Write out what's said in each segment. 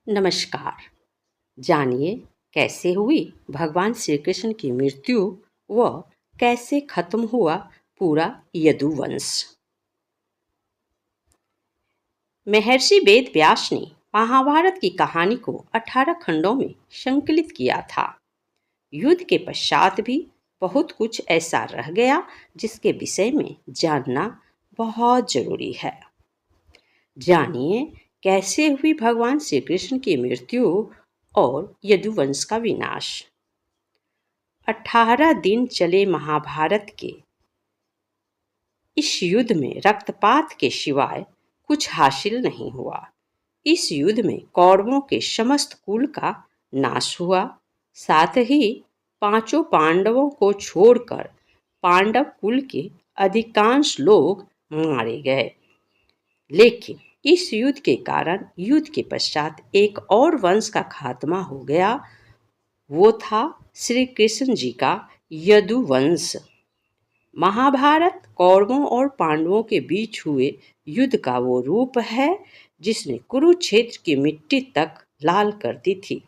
नमस्कार। जानिए कैसे हुई भगवान श्री कृष्ण की मृत्यु व कैसे खत्म हुआ पूरा यदुवंश। महर्षि वेद व्यास ने महाभारत की कहानी को 18 खंडों में संकलित किया था। युद्ध के पश्चात भी बहुत कुछ ऐसा रह गया जिसके विषय में जानना बहुत जरूरी है। जानिए कैसे हुई भगवान श्री कृष्ण की मृत्यु और यदुवंश का विनाश। 18 दिन चले महाभारत के इस युद्ध में रक्तपात के सिवाय कुछ हासिल नहीं हुआ। इस युद्ध में कौरवों के समस्त कुल का नाश हुआ, साथ ही पांचों पांडवों को छोड़कर पांडव कुल के अधिकांश लोग मारे गए। लेकिन इस युद्ध के कारण युद्ध के पश्चात एक और वंश का खात्मा हो गया, वो था श्री कृष्ण जी का यदुवंश। महाभारत कौरवों और पांडवों के बीच हुए युद्ध का वो रूप है जिसने कुरुक्षेत्र की मिट्टी तक लाल कर दी थी।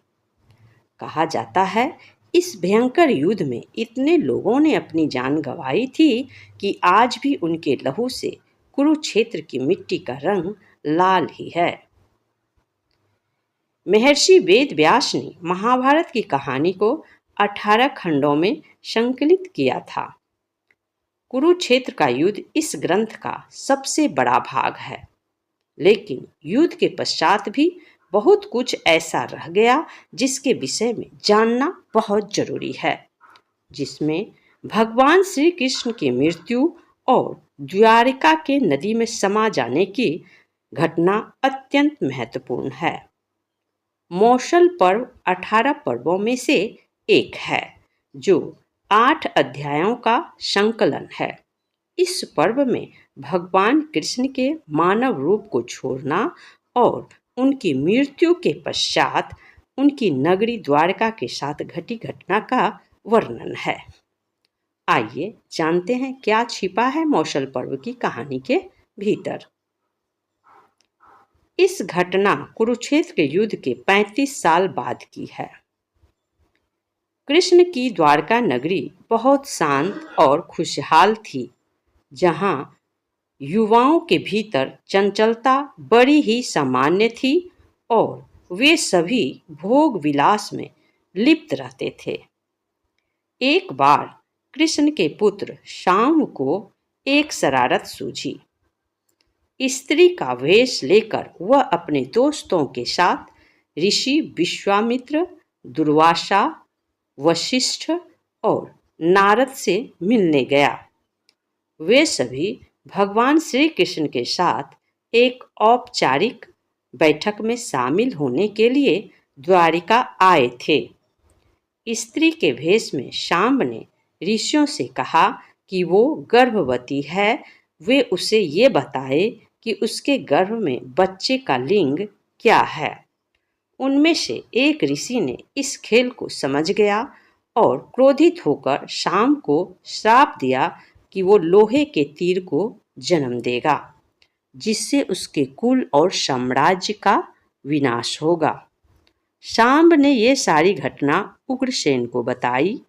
कहा जाता है इस भयंकर युद्ध में इतने लोगों ने अपनी जान गंवाई थी कि आज भी उनके लहू से कुरुक्षेत्र की मिट्टी का रंग लाल ही है। महर्षि वेद व्यास ने महाभारत की कहानी को 18 खंडों में संकलित किया था। कुरुक्षेत्र का युद्ध इस ग्रंथ का सबसे बड़ा भाग है, लेकिन युद्ध के पश्चात भी बहुत कुछ ऐसा रह गया जिसके विषय में जानना बहुत जरूरी है, जिसमें भगवान श्री कृष्ण की मृत्यु और द्वारिका के नदी में समा जाने की घटना अत्यंत महत्वपूर्ण है। मौसल पर्व 18 पर्वों में से एक है जो 8 अध्यायों का संकलन है। इस पर्व में भगवान कृष्ण के मानव रूप को छोड़ना और उनकी मृत्यु के पश्चात उनकी नगरी द्वारका के साथ घटी घटना का वर्णन है। आइए जानते हैं क्या छिपा है मौसल पर्व की कहानी के भीतर। इस घटना कुरुक्षेत्र के युद्ध के 35 साल बाद की है। कृष्ण की द्वारका नगरी बहुत शांत और खुशहाल थी, जहां युवाओं के भीतर चंचलता बड़ी ही सामान्य थी और वे सभी भोग विलास में लिप्त रहते थे। एक बार कृष्ण के पुत्र शाम को एक शरारत सूझी। स्त्री का वेश लेकर वह अपने दोस्तों के साथ ऋषि विश्वामित्र, दुर्वासा, वशिष्ठ और नारद से मिलने गया। वे सभी भगवान श्री कृष्ण के साथ एक औपचारिक बैठक में शामिल होने के लिए द्वारिका आए थे। स्त्री के भेष में शाम ने ऋषियों से कहा कि वो गर्भवती है, वे उसे ये बताए कि उसके गर्भ में बच्चे का लिंग क्या है। उनमें से एक ऋषि ने इस खेल को समझ गया और क्रोधित होकर शाम को श्राप दिया कि वो लोहे के तीर को जन्म देगा, जिससे उसके कुल और साम्राज्य का विनाश होगा। शाम ने ये सारी घटना उग्रसेन को बताई।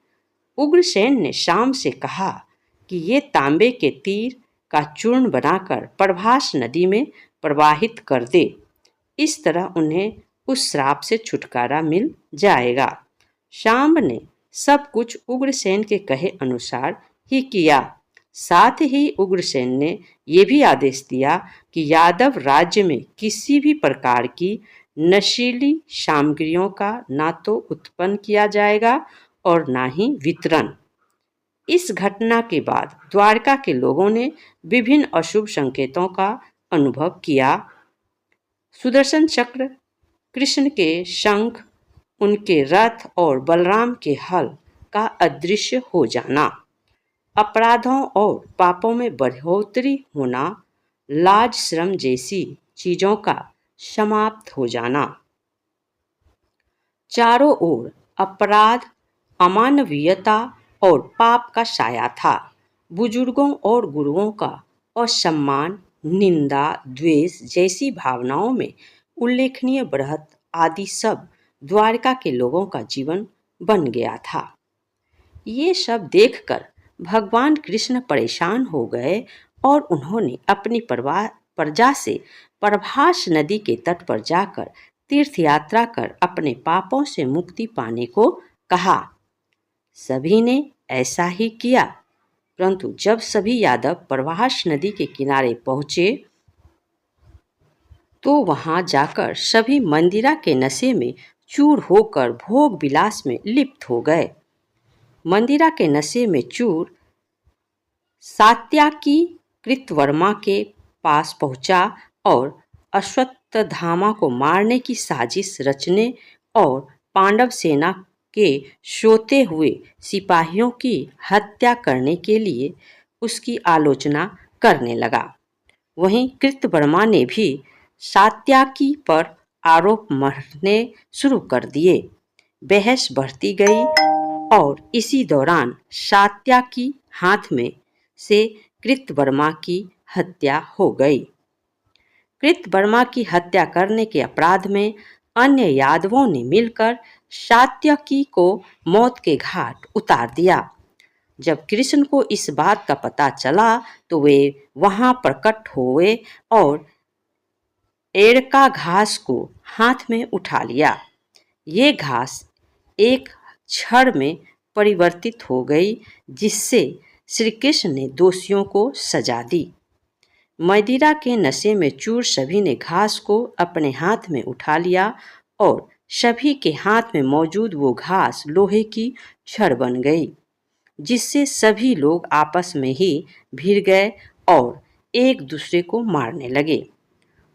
उग्रसेन ने शाम से कहा कि ये तांबे के तीर का चूर्ण बनाकर प्रभास नदी में प्रवाहित कर दे। इस तरह उन्हें उस श्राप से छुटकारा मिल जाएगा। शाम ने सब कुछ उग्रसेन के कहे अनुसार ही किया। साथ ही उग्रसेन ने यह भी आदेश दिया कि यादव राज्य में किसी भी प्रकार की नशीली सामग्रियों का ना तो उत्पन्न किया जाएगा और ना ही वितरण। इस घटना के बाद द्वारका के लोगों ने विभिन्न अशुभ संकेतों का अनुभव किया। सुदर्शन चक्र, कृष्ण के शंख, उनके रथ और बलराम के हल का अदृश्य हो जाना, अपराधों और पापों में बढ़ोतरी होना, लाज श्रम जैसी चीजों का समाप्त हो जाना। चारों ओर अपराध, अमानवीयता और पाप का साया था। बुजुर्गों और गुरुओं का असम्मान, निंदा, द्वेष जैसी भावनाओं में उल्लेखनीय बढ़त आदि सब द्वारका के लोगों का जीवन बन गया था। ये सब देखकर भगवान कृष्ण परेशान हो गए और उन्होंने अपनी प्रजा से प्रभास नदी के तट पर जाकर तीर्थ यात्रा कर अपने पापों से मुक्ति पाने को कहा। सभी ने ऐसा ही किया, परंतु जब सभी यादव प्रभास नदी के किनारे पहुंचे तो वहां जाकर सभी मंदिरा के नशे में चूर होकर भोग विलास में लिप्त हो गए। मंदिरा के नशे में चूर सात्याकी कृतवर्मा के पास पहुंचा और अश्वत्थामा को मारने की साजिश रचने और पांडव सेना के सोते हुए सिपाहियों की हत्या करने के लिए उसकी आलोचना करने लगा। वहीं कृतवर्मा ने भी सात्याकी पर आरोप मढ़ने शुरू कर दिए। बहस बढ़ती गई और इसी दौरान सात्याकी हाथ में से कृतवर्मा की हत्या हो गई। कृतवर्मा की हत्या करने के अपराध में अन्य यादवों ने मिलकर सात्याकी को मौत के घाट उतार दिया। जब कृष्ण को इस बात का पता चला तो वे वहां प्रकट हुए और एड़का घास को हाथ में उठा लिया। ये घास एक छड़ में परिवर्तित हो गई, जिससे श्री कृष्ण ने दोषियों को सजा दी। मदिरा के नशे में चूर सभी ने घास को अपने हाथ में उठा लिया और सभी के हाथ में मौजूद वो घास लोहे की छड़ बन गई, जिससे सभी लोग आपस में ही भिड़ गए और एक दूसरे को मारने लगे।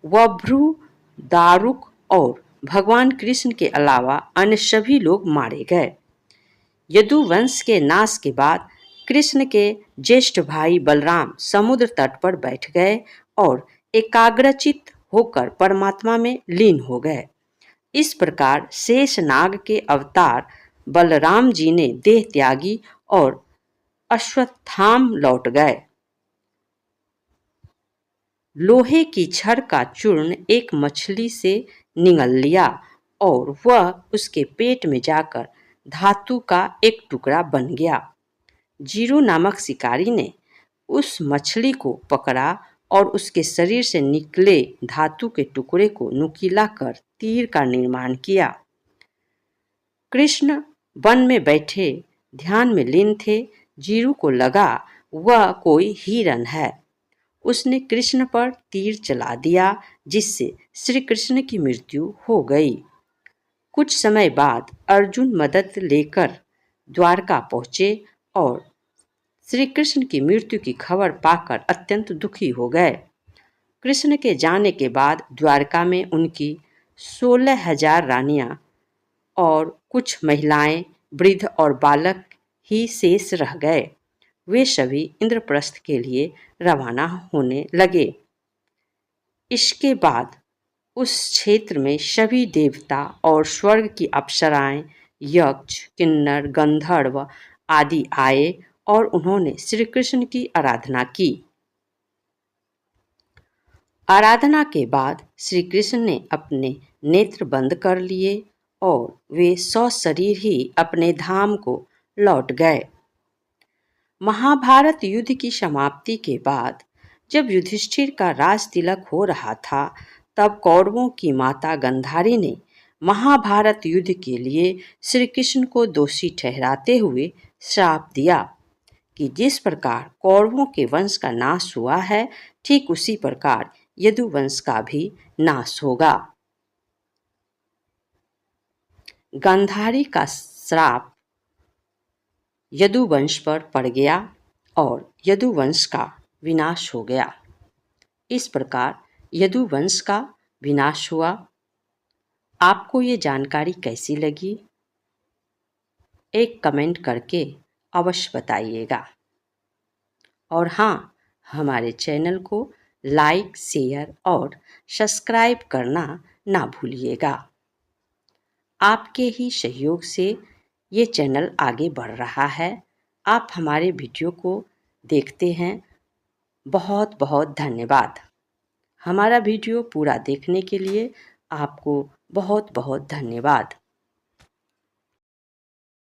वभ्रु, दारुक और भगवान कृष्ण के अलावा अन्य सभी लोग मारे गए। यदुवंश के नाश के बाद कृष्ण के ज्येष्ठ भाई बलराम समुद्र तट पर बैठ गए और एकाग्रचित होकर परमात्मा में लीन हो गए। इस प्रकार शेष नाग के अवतार बलराम जी ने देह त्यागी और अश्वत्थाम लौट गए। लोहे की छड़ का चूर्ण एक मछली से निगल लिया और वह उसके पेट में जाकर धातु का एक टुकड़ा बन गया। जीरू नामक शिकारी ने उस मछली को पकड़ा और उसके शरीर से निकले धातु के टुकड़े को नुकीला कर तीर का निर्माण किया। कृष्ण वन में बैठे ध्यान में लीन थे। जीरू को लगा वह कोई हिरण है। उसने कृष्ण पर तीर चला दिया, जिससे श्री कृष्ण की मृत्यु हो गई। कुछ समय बाद अर्जुन मदद लेकर द्वारका पहुंचे और श्री कृष्ण की मृत्यु की खबर पाकर अत्यंत दुखी हो गए। कृष्ण के जाने के बाद द्वारका में उनकी 16,000 रानियां और कुछ महिलाएं, वृद्ध और बालक ही शेष रह गए। वे सभी इंद्रप्रस्थ के लिए रवाना होने लगे। इसके बाद उस क्षेत्र में सभी देवता और स्वर्ग की अप्सराएं, यक्ष, किन्नर, गंधर्व आदि आए और उन्होंने श्री कृष्ण की आराधना की। आराधना के बाद श्री कृष्ण ने अपने नेत्र बंद कर लिए और वे सशरीर ही अपने धाम को लौट गए। महाभारत युद्ध की समाप्ति के बाद जब युधिष्ठिर का राज तिलक हो रहा था, तब कौरवों की माता गंधारी ने महाभारत युद्ध के लिए श्री कृष्ण को दोषी ठहराते हुए श्राप दिया कि जिस प्रकार कौरवों के वंश का नाश हुआ है, ठीक उसी प्रकार यदुवंश का भी नाश होगा। गंधारी का श्राप यदुवंश पर पड़ गया और यदुवंश का विनाश हो गया। इस प्रकार यदुवंश का विनाश हुआ। आपको ये जानकारी कैसी लगी? एक कमेंट करके अवश्य बताइएगा। और हाँ, हमारे चैनल को लाइक, शेयर और सब्सक्राइब करना ना भूलिएगा। आपके ही सहयोग से ये चैनल आगे बढ़ रहा है। आप हमारे वीडियो को देखते हैं। बहुत बहुत धन्यवाद। हमारा वीडियो पूरा देखने के लिए आपको बहुत बहुत धन्यवाद।